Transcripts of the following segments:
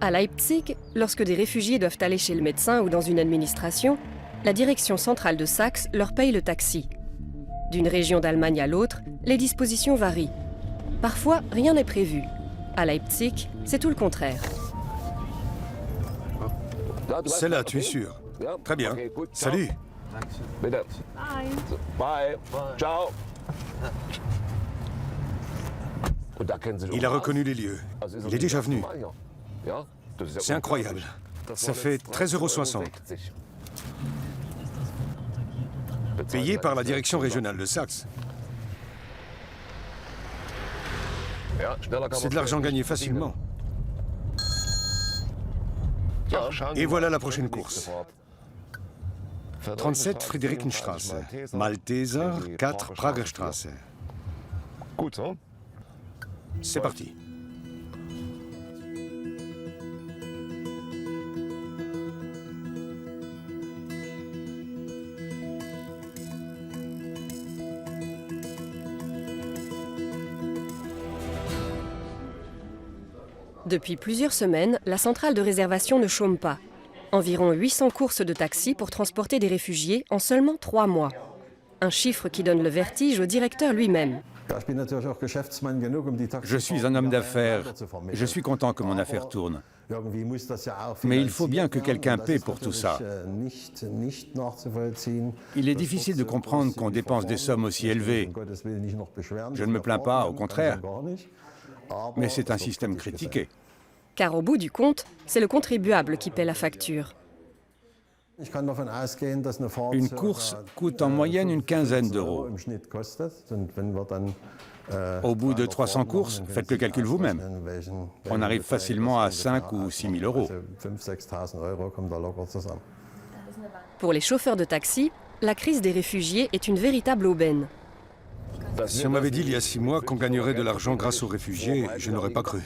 À Leipzig, lorsque des réfugiés doivent aller chez le médecin ou dans une administration, la direction centrale de Sachs leur paye le taxi. D'une région d'Allemagne à l'autre, les dispositions varient. Parfois, rien n'est prévu. À Leipzig, c'est tout le contraire. C'est là, tu es sûr? Très bien. Salut. Bye. Ciao. Il a reconnu les lieux. Il est déjà venu. C'est incroyable. Ça fait 13,60 €. Payé par la direction régionale de Saxe. C'est de l'argent gagné facilement. Et voilà la prochaine course. 37 Friedrichstraße, Malteser 4 Pragerstraße. C'est parti. Depuis plusieurs semaines, la centrale de réservation ne chôme pas. Environ 800 courses de taxi pour transporter des réfugiés en seulement 3 mois. Un chiffre qui donne le vertige au directeur lui-même. Je suis un homme d'affaires. Je suis content que mon affaire tourne. Mais il faut bien que quelqu'un paie pour tout ça. Il est difficile de comprendre qu'on dépense des sommes aussi élevées. Je ne me plains pas, au contraire. Mais c'est un système critiqué. Car au bout du compte, c'est le contribuable qui paie la facture. Une course coûte en moyenne une quinzaine d'euros. Au bout de 300 courses, faites le calcul vous-même. On arrive facilement à 5 ou 6 000 euros. Pour les chauffeurs de taxi, la crise des réfugiés est une véritable aubaine. Si on m'avait dit il y a 6 mois qu'on gagnerait de l'argent grâce aux réfugiés, je n'aurais pas cru.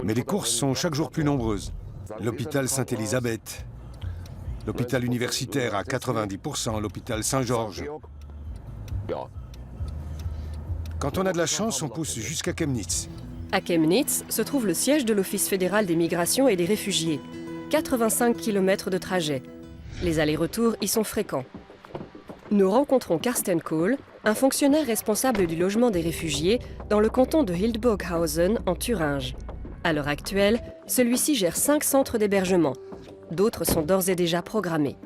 Mais les courses sont chaque jour plus nombreuses. L'hôpital Sainte-Élisabeth, l'hôpital universitaire à 90%, l'hôpital Saint-Georges. Quand on a de la chance, on pousse jusqu'à Chemnitz. À Chemnitz se trouve le siège de l'Office fédéral des migrations et des réfugiés. 85 km de trajet. Les allers-retours y sont fréquents. Nous rencontrons Carsten Kohl, un fonctionnaire responsable du logement des réfugiés dans le canton de Hildburghausen en Thuringe. À l'heure actuelle, celui-ci gère 5 centres d'hébergement. D'autres sont d'ores et déjà programmés.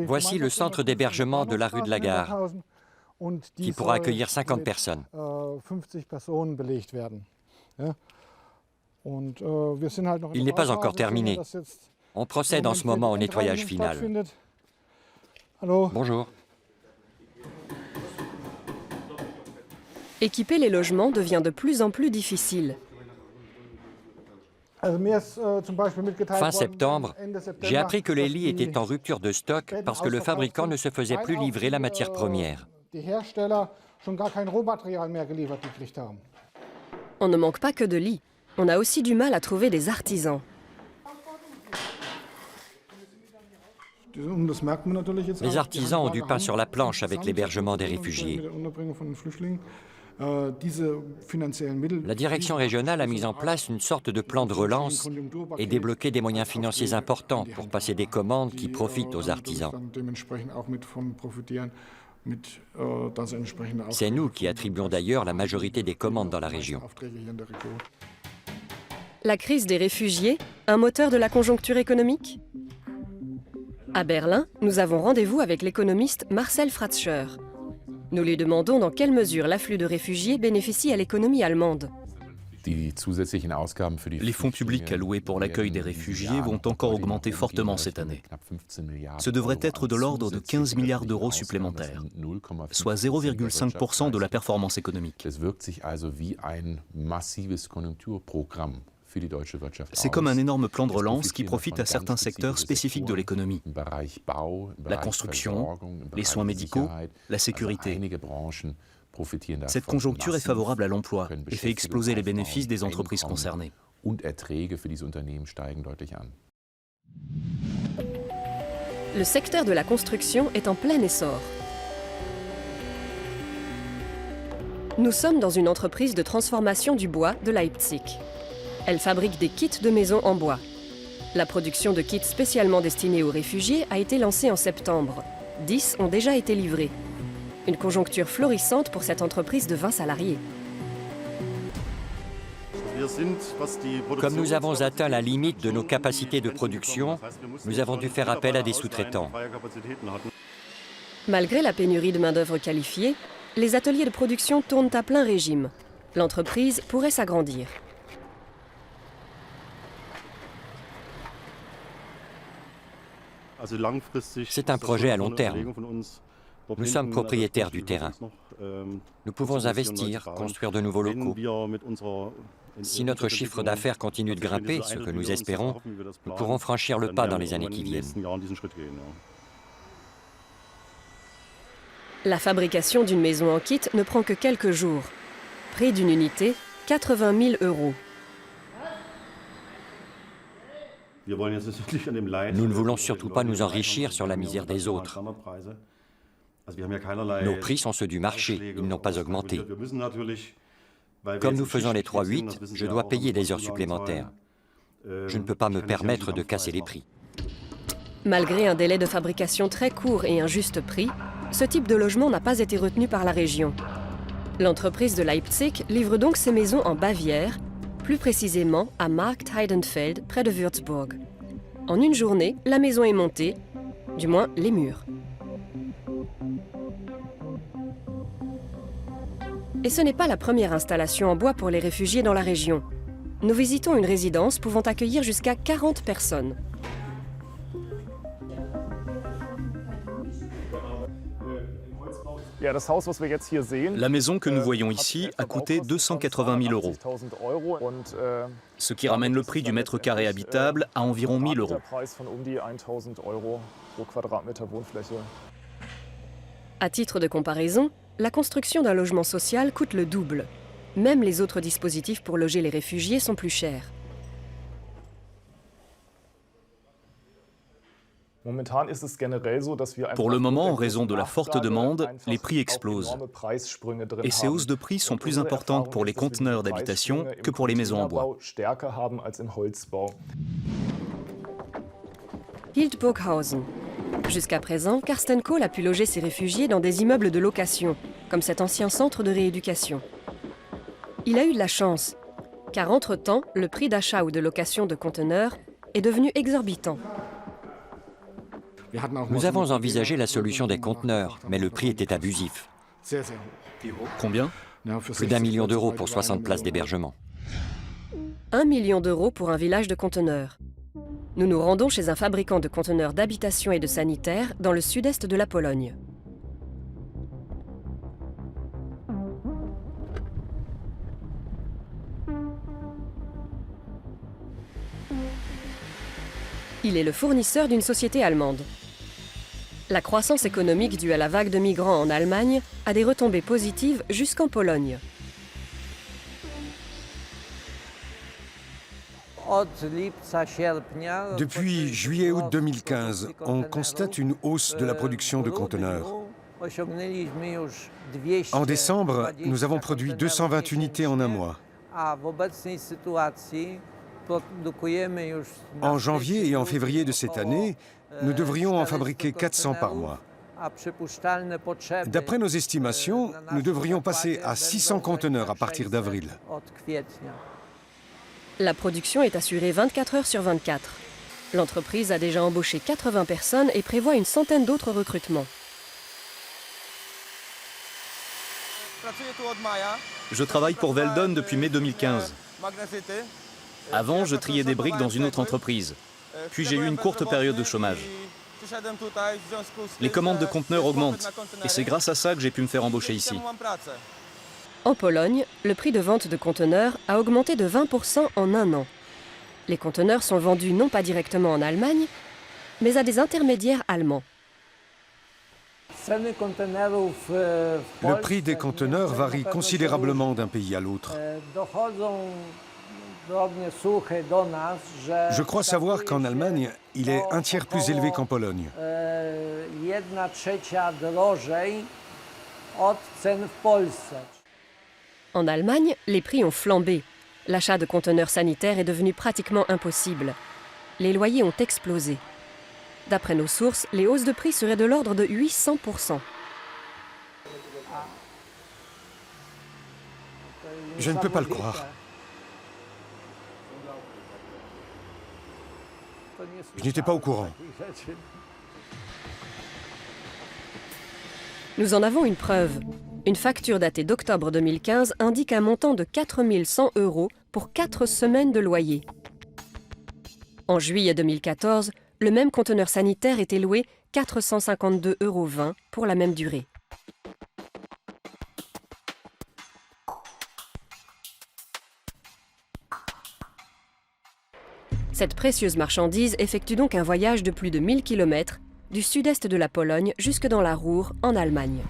Voici le centre d'hébergement de la rue de la Gare, qui pourra accueillir 50 personnes. Il n'est pas encore terminé. On procède en ce moment au nettoyage final. Bonjour. Équiper les logements devient de plus en plus difficile. Fin septembre, j'ai appris que les lits étaient en rupture de stock parce que le fabricant ne se faisait plus livrer la matière première. On ne manque pas que de lits. On a aussi du mal à trouver des artisans. Les artisans ont du pain sur la planche avec l'hébergement des réfugiés. La direction régionale a mis en place une sorte de plan de relance et débloqué des moyens financiers importants pour passer des commandes qui profitent aux artisans. C'est nous qui attribuons d'ailleurs la majorité des commandes dans la région. La crise des réfugiés, un moteur de la conjoncture économique ? À Berlin, nous avons rendez-vous avec l'économiste Marcel Fratscher. Nous lui demandons dans quelle mesure l'afflux de réfugiés bénéficie à l'économie allemande. Les fonds publics alloués pour l'accueil des réfugiés vont encore augmenter fortement cette année. Ce devrait être de l'ordre de 15 milliards d'euros supplémentaires, soit 0,5% de la performance économique. C'est comme un énorme plan de relance qui profite à certains secteurs spécifiques de l'économie. La construction, les soins médicaux, la sécurité. Cette conjoncture est favorable à l'emploi et fait exploser les bénéfices des entreprises concernées. Le secteur de la construction est en plein essor. Nous sommes dans une entreprise de transformation du bois de Leipzig. Elle fabrique des kits de maisons en bois. La production de kits spécialement destinés aux réfugiés a été lancée en septembre. 10 ont déjà été livrés. Une conjoncture florissante pour cette entreprise de 20 salariés. Comme nous avons atteint la limite de nos capacités de production, nous avons dû faire appel à des sous-traitants. Malgré la pénurie de main-d'œuvre qualifiée, les ateliers de production tournent à plein régime. L'entreprise pourrait s'agrandir. C'est un projet à long terme. Nous sommes propriétaires du terrain. Nous pouvons investir, construire de nouveaux locaux. Si notre chiffre d'affaires continue de grimper, ce que nous espérons, nous pourrons franchir le pas dans les années qui viennent. La fabrication d'une maison en kit ne prend que quelques jours. Prix d'une unité, 80 000 €. Nous ne voulons surtout pas nous enrichir sur la misère des autres. Nos prix sont ceux du marché, ils n'ont pas augmenté. Comme nous faisons les 3-8, je dois payer des heures supplémentaires. Je ne peux pas me permettre de casser les prix. Malgré un délai de fabrication très court et un juste prix, ce type de logement n'a pas été retenu par la région. L'entreprise de Leipzig livre donc ses maisons en Bavière, plus précisément à Markt-Heidenfeld, près de Würzburg. En une journée, la maison est montée, du moins les murs. Et ce n'est pas la première installation en bois pour les réfugiés dans la région. Nous visitons une résidence pouvant accueillir jusqu'à 40 personnes. La maison que nous voyons ici a coûté 280 000 €, ce qui ramène le prix du mètre carré habitable à environ 1 000 €. À titre de comparaison, la construction d'un logement social coûte le double. Même les autres dispositifs pour loger les réfugiés sont plus chers. Pour le moment, en raison de la forte demande, les prix explosent. Et ces hausses de prix sont plus importantes pour les conteneurs d'habitation que pour les maisons en bois. Hildburghausen. Jusqu'à présent, Carsten Kohl a pu loger ses réfugiés dans des immeubles de location, comme cet ancien centre de rééducation. Il a eu de la chance, car entre-temps, le prix d'achat ou de location de conteneurs est devenu exorbitant. Nous avons envisagé la solution des conteneurs, mais le prix était abusif. Combien ? Plus d'1 million d'euros pour 60 places d'hébergement. 1 million d'euros pour un village de conteneurs. Nous nous rendons chez un fabricant de conteneurs d'habitation et de sanitaires dans le sud-est de la Pologne. Il est le fournisseur d'une société allemande. La croissance économique due à la vague de migrants en Allemagne a des retombées positives jusqu'en Pologne. Depuis juillet-août 2015, on constate une hausse de la production de conteneurs. En décembre, nous avons produit 220 unités en un mois. En janvier et en février de cette année, nous devrions en fabriquer 400 par mois. D'après nos estimations, nous devrions passer à 600 conteneurs à partir d'avril. La production est assurée 24 heures sur 24. L'entreprise a déjà embauché 80 personnes et prévoit une centaine d'autres recrutements. Je travaille pour Veldon depuis mai 2015. Avant, je triais des briques dans une autre entreprise. Puis j'ai eu une courte période de chômage. Les commandes de conteneurs augmentent. Et c'est grâce à ça que j'ai pu me faire embaucher ici. En Pologne, le prix de vente de conteneurs a augmenté de 20% en un an. Les conteneurs sont vendus non pas directement en Allemagne, mais à des intermédiaires allemands. Le prix des conteneurs varie considérablement d'un pays à l'autre. Je crois savoir qu'en Allemagne, il est un tiers plus élevé qu'en Pologne. En Allemagne, les prix ont flambé. L'achat de conteneurs sanitaires est devenu pratiquement impossible. Les loyers ont explosé. D'après nos sources, les hausses de prix seraient de l'ordre de 800%. Je ne peux pas le croire. Je n'étais pas au courant. Nous en avons une preuve. Une facture datée d'octobre 2015 indique un montant de 4 100 € pour 4 semaines de loyer. En juillet 2014, le même conteneur sanitaire était loué 452,20 € pour la même durée. Cette précieuse marchandise effectue donc un voyage de plus de 1000 km du sud-est de la Pologne jusque dans la Ruhr, en Allemagne.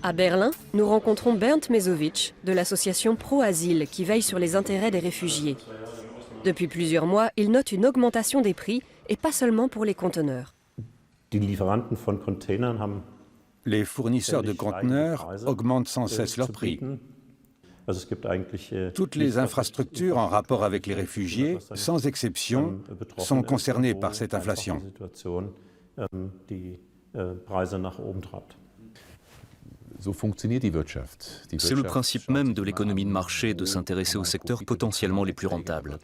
À Berlin, nous rencontrons Bernd Mesowicz de l'association Pro-Asile qui veille sur les intérêts des réfugiés. Depuis plusieurs mois, il note une augmentation des prix et pas seulement pour les conteneurs. Les fournisseurs de conteneurs augmentent sans cesse leurs prix. Toutes les infrastructures en rapport avec les réfugiés, sans exception, sont concernées par cette inflation. C'est le principe même de l'économie de marché de s'intéresser aux secteurs potentiellement les plus rentables.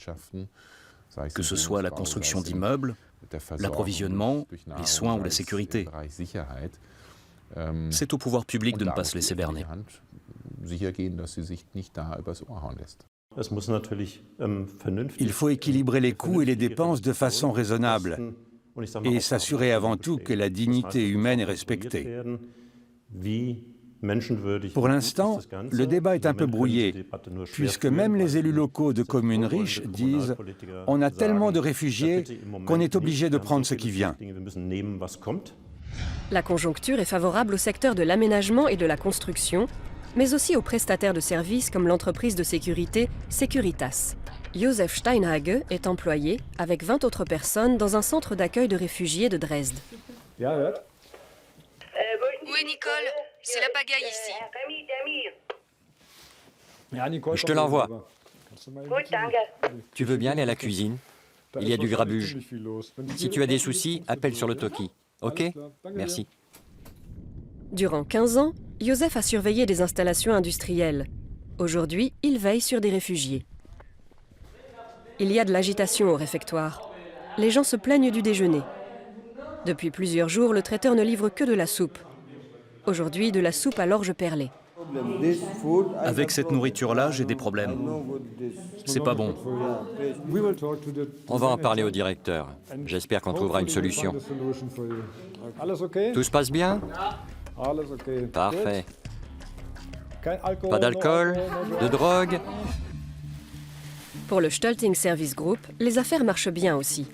Que ce soit la construction d'immeubles, l'approvisionnement, les soins ou la sécurité. C'est au pouvoir public de ne pas se laisser berner. Il faut équilibrer les coûts et les dépenses de façon raisonnable et s'assurer avant tout que la dignité humaine est respectée. Pour l'instant, le débat est un peu brouillé, puisque même les élus locaux de communes riches disent « on a tellement de réfugiés qu'on est obligé de prendre ce qui vient ». La conjoncture est favorable au secteur de l'aménagement et de la construction, mais aussi aux prestataires de services comme l'entreprise de sécurité Securitas. Josef Steinhage est employé, avec 20 autres personnes, dans un centre d'accueil de réfugiés de Dresde. Où est Nicole? C'est la pagaille ici. Je te l'envoie. Tu veux bien aller à la cuisine? Il y a du grabuge. Si tu as des soucis, appelle sur le talkie. Ok? Merci. Durant 15 ans, Josef a surveillé des installations industrielles. Aujourd'hui, il veille sur des réfugiés. Il y a de l'agitation au réfectoire. Les gens se plaignent du déjeuner. Depuis plusieurs jours, le traiteur ne livre que de la soupe. Aujourd'hui, de la soupe à l'orge perlée. Avec cette nourriture-là, j'ai des problèmes. C'est pas bon. On va en parler au directeur. J'espère qu'on trouvera une solution. Tout se passe bien? Parfait. Pas d'alcool? De drogue? Pour le Stölting Service Group, les affaires marchent bien aussi.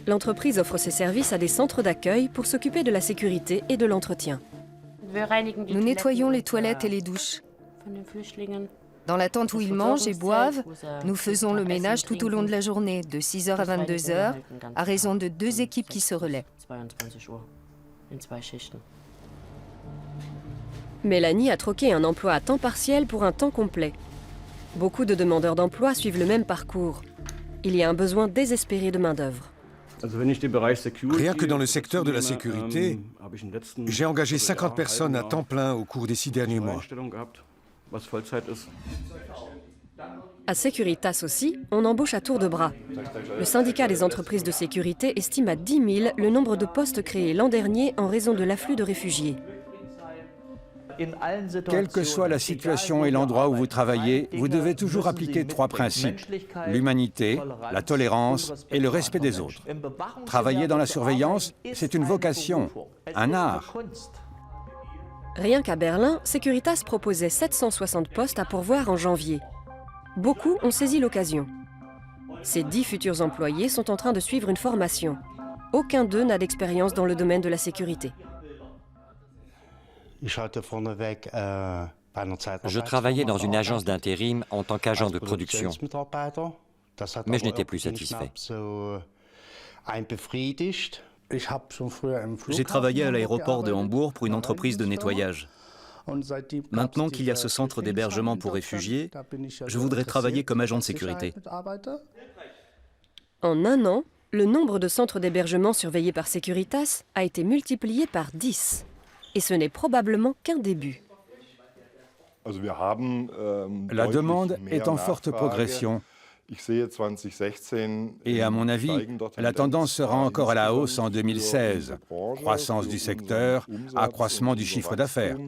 L'entreprise offre ses services à des centres d'accueil pour s'occuper de la sécurité et de l'entretien. Nous nettoyons les toilettes et les douches. Dans la tente où ils mangent et boivent, nous faisons le ménage tout au long de la journée, de 6h à 22h, à raison de 2 équipes qui se relaient. Mélanie a troqué un emploi à temps partiel pour un temps complet. Beaucoup de demandeurs d'emploi suivent le même parcours. Il y a un besoin désespéré de main-d'œuvre. Rien que dans le secteur de la sécurité, j'ai engagé 50 personnes à temps plein au cours des 6 derniers mois. À Securitas aussi, on embauche à tour de bras. Le syndicat des entreprises de sécurité estime à 10 000 le nombre de postes créés l'an dernier en raison de l'afflux de réfugiés. Quelle que soit la situation et l'endroit où vous travaillez, vous devez toujours appliquer 3 principes: l'humanité, la tolérance et le respect des autres. Travailler dans la surveillance, c'est une vocation, un art. Rien qu'à Berlin, Securitas proposait 760 postes à pourvoir en janvier. Beaucoup ont saisi l'occasion. Ces 10 futurs employés sont en train de suivre une formation. Aucun d'eux n'a d'expérience dans le domaine de la sécurité. Je travaillais dans une agence d'intérim en tant qu'agent de production, mais je n'étais plus satisfait. J'ai travaillé à l'aéroport de Hambourg pour une entreprise de nettoyage. Maintenant qu'il y a ce centre d'hébergement pour réfugiés, je voudrais travailler comme agent de sécurité. En un an, le nombre de centres d'hébergement surveillés par Securitas a été multiplié par 10. Et ce n'est probablement qu'un début. La demande est en forte progression. Et à mon avis, la tendance sera encore à la hausse en 2016. Croissance du secteur, accroissement du chiffre d'affaires.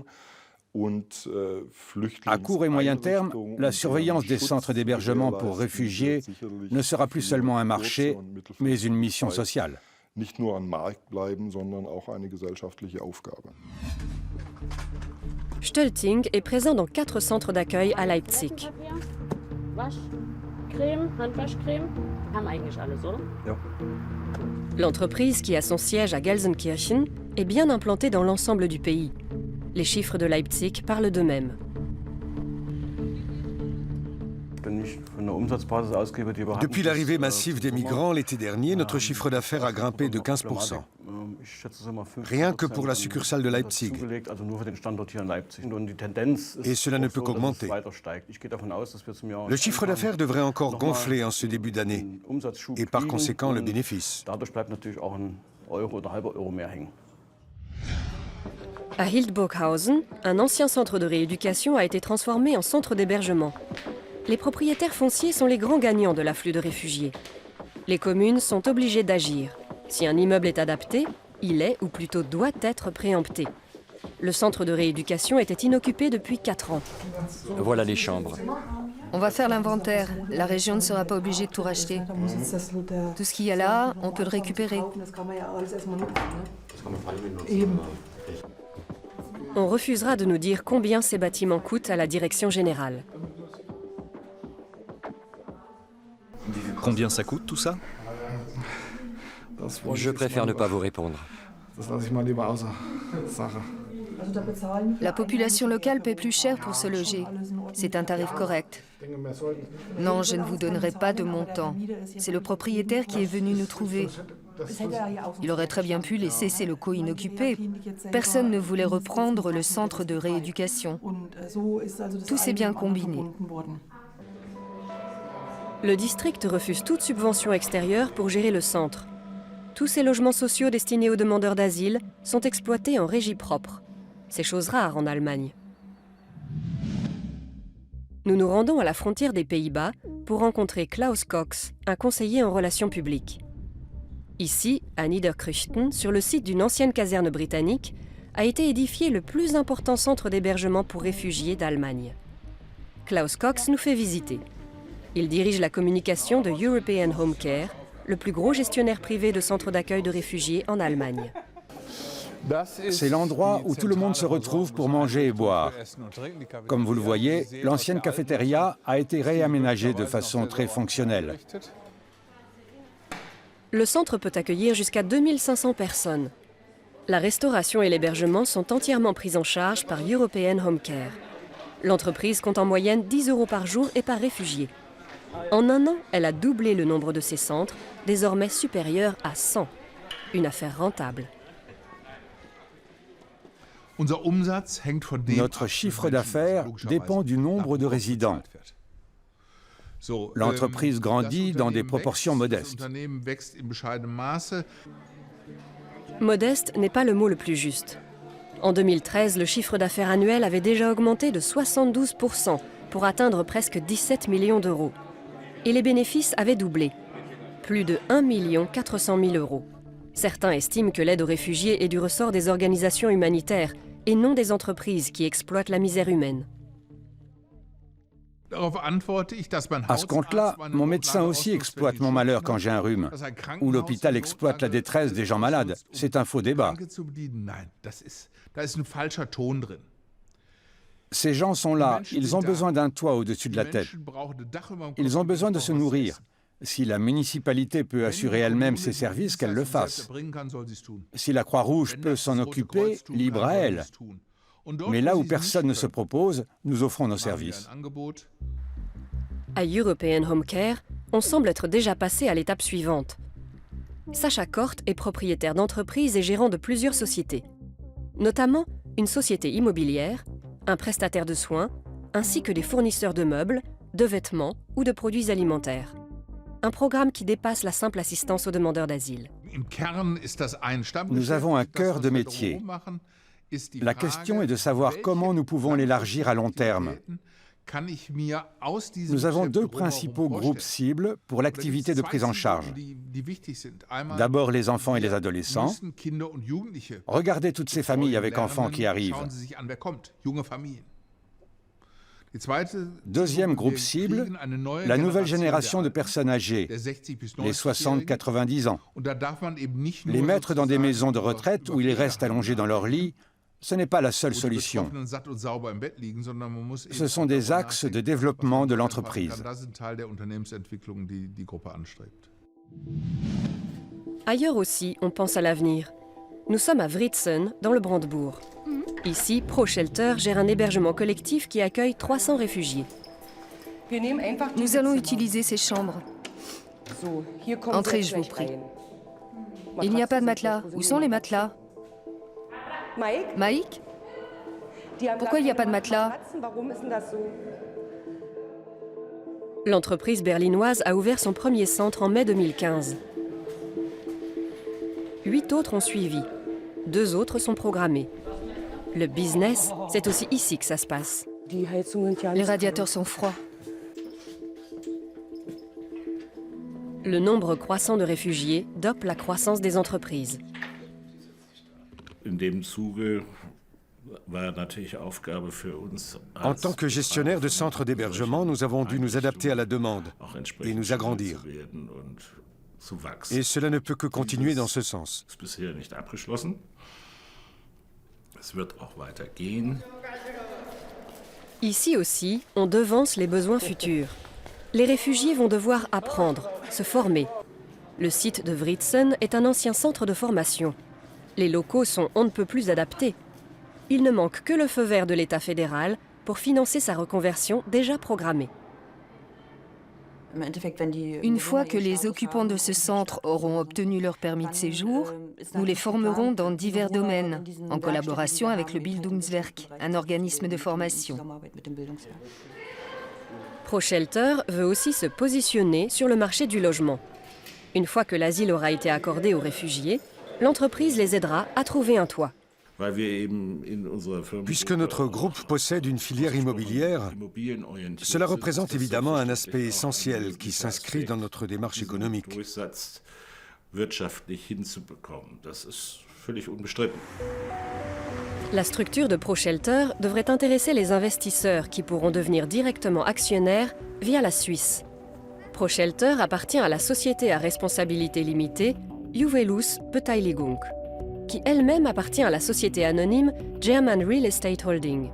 À court et moyen terme, la surveillance des centres d'hébergement pour réfugiés ne sera plus seulement un marché, mais une mission sociale. Stölting est présent dans 4 centres d'accueil à Leipzig. L'entreprise, qui a son siège à Gelsenkirchen, est bien implantée dans l'ensemble du pays. Les chiffres de Leipzig parlent d'eux-mêmes. Depuis l'arrivée massive des migrants l'été dernier, notre chiffre d'affaires a grimpé de 15%. Rien que pour la succursale de Leipzig. Et cela ne peut qu'augmenter. Le chiffre d'affaires devrait encore gonfler en ce début d'année, et par conséquent le bénéfice. À Hildburghausen, un ancien centre de rééducation a été transformé en centre d'hébergement. Les propriétaires fonciers sont les grands gagnants de l'afflux de réfugiés. Les communes sont obligées d'agir. Si un immeuble est adapté, il est, ou plutôt doit être, préempté. Le centre de rééducation était inoccupé depuis 4 ans. Voilà les chambres. On va faire l'inventaire. La région ne sera pas obligée de tout racheter. Tout ce qu'il y a là, on peut le récupérer. On refusera de nous dire combien ces bâtiments coûtent à la direction générale. Combien ça coûte tout ça? Je préfère ne pas vous répondre. La population locale paie plus cher pour se loger. C'est un tarif correct. Non, je ne vous donnerai pas de montant. C'est le propriétaire qui est venu nous trouver. Il aurait très bien pu laisser ces locaux inoccupés. Personne ne voulait reprendre le centre de rééducation. Tout s'est bien combiné. Le district refuse toute subvention extérieure pour gérer le centre. Tous ces logements sociaux destinés aux demandeurs d'asile sont exploités en régie propre. C'est chose rare en Allemagne. Nous nous rendons à la frontière des Pays-Bas pour rencontrer Klaus Cox, un conseiller en relations publiques. Ici, à Niederkrüchten, sur le site d'une ancienne caserne britannique, a été édifié le plus important centre d'hébergement pour réfugiés d'Allemagne. Klaus Cox nous fait visiter. Il dirige la communication de European Home Care, le plus gros gestionnaire privé de centres d'accueil de réfugiés en Allemagne. C'est l'endroit où tout le monde se retrouve pour manger et boire. Comme vous le voyez, l'ancienne cafétéria a été réaménagée de façon très fonctionnelle. Le centre peut accueillir jusqu'à 2500 personnes. La restauration et l'hébergement sont entièrement pris en charge par European Home Care. L'entreprise compte en moyenne 10 € par jour et par réfugié. En un an, elle a doublé le nombre de ses centres, désormais supérieur à 100. Une affaire rentable. Notre chiffre d'affaires dépend du nombre de résidents. L'entreprise grandit dans des proportions modestes. Modeste n'est pas le mot le plus juste. En 2013, le chiffre d'affaires annuel avait déjà augmenté de 72% pour atteindre presque 17 millions d'euros. Et les bénéfices avaient doublé. Plus de 1 400 000 €. Certains estiment que l'aide aux réfugiés est du ressort des organisations humanitaires et non des entreprises qui exploitent la misère humaine. À ce compte-là, mon médecin aussi exploite mon malheur quand j'ai un rhume, ou l'hôpital exploite la détresse des gens malades. C'est un faux débat. Ces gens sont là, ils ont besoin d'un toit au-dessus de la tête. Ils ont besoin de se nourrir. Si la municipalité peut assurer elle-même ses services, qu'elle le fasse. Si la Croix-Rouge peut s'en occuper, libre à elle. Mais là où personne ne se propose, nous offrons nos services. À European Home Care, on semble être déjà passé à l'étape suivante. Sacha Kort est propriétaire d'entreprises et gérant de plusieurs sociétés, notamment une société immobilière, un prestataire de soins, ainsi que des fournisseurs de meubles, de vêtements ou de produits alimentaires. Un programme qui dépasse la simple assistance aux demandeurs d'asile. Nous avons un cœur de métier. La question est de savoir comment nous pouvons l'élargir à long terme. Nous avons deux principaux groupes cibles pour l'activité de prise en charge. D'abord les enfants et les adolescents. Regardez toutes ces familles avec enfants qui arrivent. Deuxième groupe cible, la nouvelle génération de personnes âgées, les 60-90 ans. Les mettre dans des maisons de retraite où ils restent allongés dans leur lit, ce n'est pas la seule solution. Ce sont des axes de développement de l'entreprise. Ailleurs aussi, on pense à l'avenir. Nous sommes à Writzen, dans le Brandebourg. Ici, ProShelter gère un hébergement collectif qui accueille 300 réfugiés. Nous allons utiliser ces chambres. Entrez, je vous prie. Il n'y a pas de matelas. Où sont les matelas? Mike? Pourquoi il n'y a pas de matelas? L'entreprise berlinoise a ouvert son premier centre en mai 2015. 8 autres ont suivi. 2 autres sont programmés. Le business, c'est aussi ici que ça se passe. Les radiateurs sont froids. Le nombre croissant de réfugiés dope la croissance des entreprises. En tant que gestionnaire de centres d'hébergement, nous avons dû nous adapter à la demande et nous agrandir. Et cela ne peut que continuer dans ce sens. Ici aussi, on devance les besoins futurs. Les réfugiés vont devoir apprendre, se former. Le site de Writzen est un ancien centre de formation. Les locaux sont on ne peut plus adaptés. Il ne manque que le feu vert de l'État fédéral pour financer sa reconversion déjà programmée. Une fois que les occupants de ce centre auront obtenu leur permis de séjour, nous les formerons dans divers domaines, en collaboration avec le Bildungswerk, un organisme de formation. ProShelter veut aussi se positionner sur le marché du logement. Une fois que l'asile aura été accordé aux réfugiés, l'entreprise les aidera à trouver un toit. Puisque notre groupe possède une filière immobilière, cela représente évidemment un aspect essentiel qui s'inscrit dans notre démarche économique. La structure de ProShelter devrait intéresser les investisseurs qui pourront devenir directement actionnaires via la Suisse. ProShelter appartient à la société à responsabilité limitée Juwelous Beteiligung, qui elle-même appartient à la société anonyme German Real Estate Holding.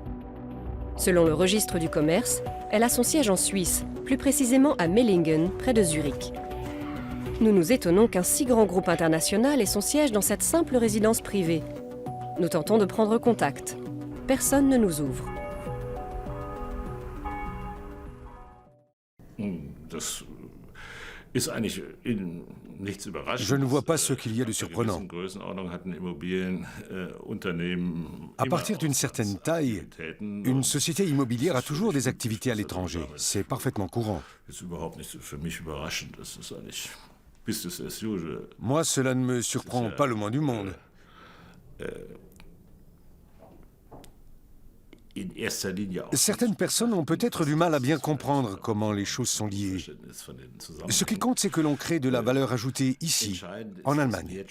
Selon le registre du commerce, elle a son siège en Suisse, plus précisément à Mellingen, près de Zurich. Nous nous étonnons qu'un si grand groupe international ait son siège dans cette simple résidence privée. Nous tentons de prendre contact. Personne ne nous ouvre. Je ne vois pas ce qu'il y a de surprenant. À partir d'une certaine taille, une société immobilière a toujours des activités à l'étranger. C'est parfaitement courant. Moi, cela ne me surprend pas le moins du monde. Certaines personnes ont peut-être du mal à bien comprendre comment les choses sont liées. Ce qui compte, c'est que l'on crée de la valeur ajoutée ici, en Allemagne.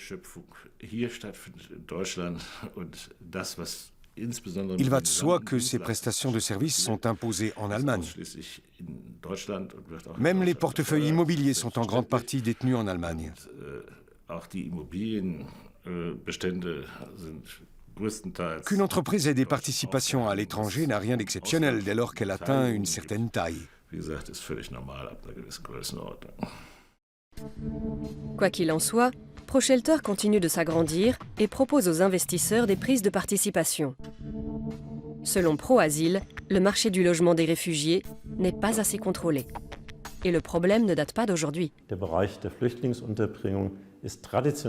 Il va de soi que ces prestations de services sont imposées en Allemagne. Même les portefeuilles immobiliers sont en grande partie détenus en Allemagne. Qu'une entreprise ait des participations à l'étranger n'a rien d'exceptionnel dès lors qu'elle atteint une certaine taille. Quoi qu'il en soit, ProShelter continue de s'agrandir et propose aux investisseurs des prises de participation. Selon ProAsile, le marché du logement des réfugiés n'est pas assez contrôlé. Et le problème ne date pas d'aujourd'hui.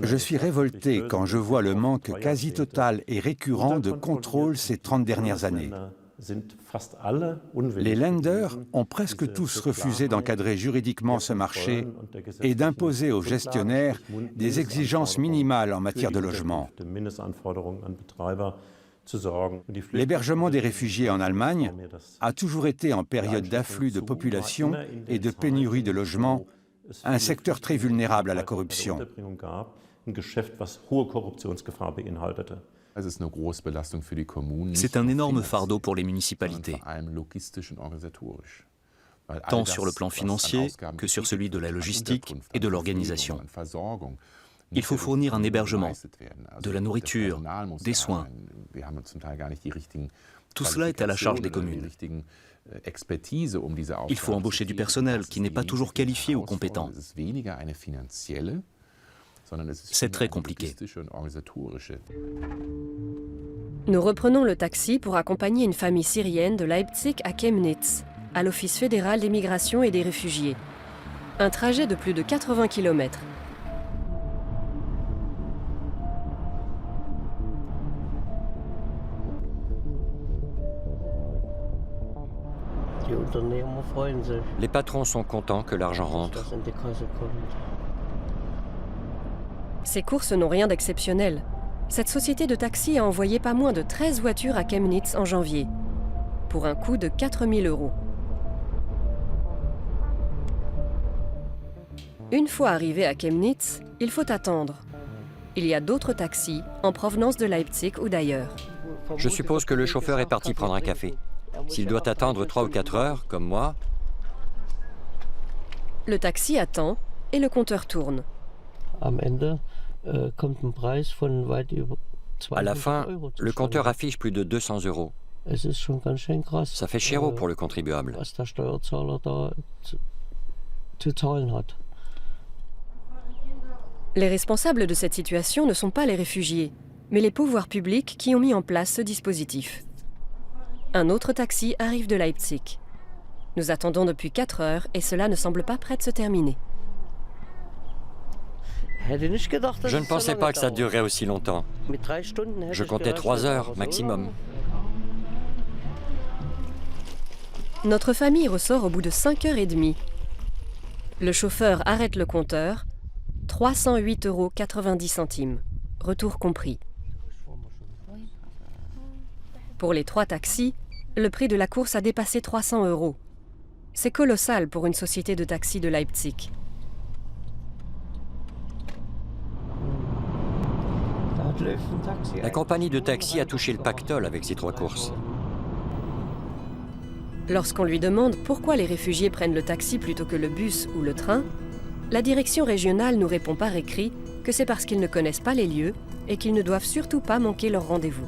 Je suis révolté quand je vois le manque quasi total et récurrent de contrôle ces 30 dernières années. Les lenders ont presque tous refusé d'encadrer juridiquement ce marché et d'imposer aux gestionnaires des exigences minimales en matière de logement. L'hébergement des réfugiés en Allemagne a toujours été, en période d'afflux de population et de pénurie de logements, un secteur très vulnérable à la corruption. C'est un énorme fardeau pour les municipalités, tant sur le plan financier que sur celui de la logistique et de l'organisation. Il faut fournir un hébergement, de la nourriture, des soins. Tout cela est à la charge des communes. Il faut embaucher du personnel qui n'est pas toujours qualifié ou compétent. C'est très compliqué. Nous reprenons le taxi pour accompagner une famille syrienne de Leipzig à Chemnitz, à l'Office fédéral des migrations et des réfugiés. Un trajet de plus de 80 km. Les patrons sont contents que l'argent rentre. Ces courses n'ont rien d'exceptionnel. Cette société de taxi a envoyé pas moins de 13 voitures à Chemnitz en janvier, pour un coût de 4 000 €. Une fois arrivé à Chemnitz, il faut attendre. Il y a d'autres taxis en provenance de Leipzig ou d'ailleurs. Je suppose que le chauffeur est parti prendre un café. S'il doit attendre 3 ou 4 heures, comme moi... Le taxi attend et le compteur tourne. À la fin, le compteur affiche plus de 200 €. Ça fait cher pour le contribuable. Les responsables de cette situation ne sont pas les réfugiés, mais les pouvoirs publics qui ont mis en place ce dispositif. Un autre taxi arrive de Leipzig. Nous attendons depuis 4 heures et cela ne semble pas prêt de se terminer. Je ne pensais pas que ça durerait aussi longtemps. Je comptais 3 heures maximum. Notre famille ressort au bout de 5h30. Le chauffeur arrête le compteur. 308,90 €, retour compris. Pour les 3 taxis, le prix de la course a dépassé 300 €. C'est colossal pour une société de taxis de Leipzig. La compagnie de taxi a touché le pactole avec ces 3 courses. Lorsqu'on lui demande pourquoi les réfugiés prennent le taxi plutôt que le bus ou le train, la direction régionale nous répond par écrit que c'est parce qu'ils ne connaissent pas les lieux et qu'ils ne doivent surtout pas manquer leur rendez-vous.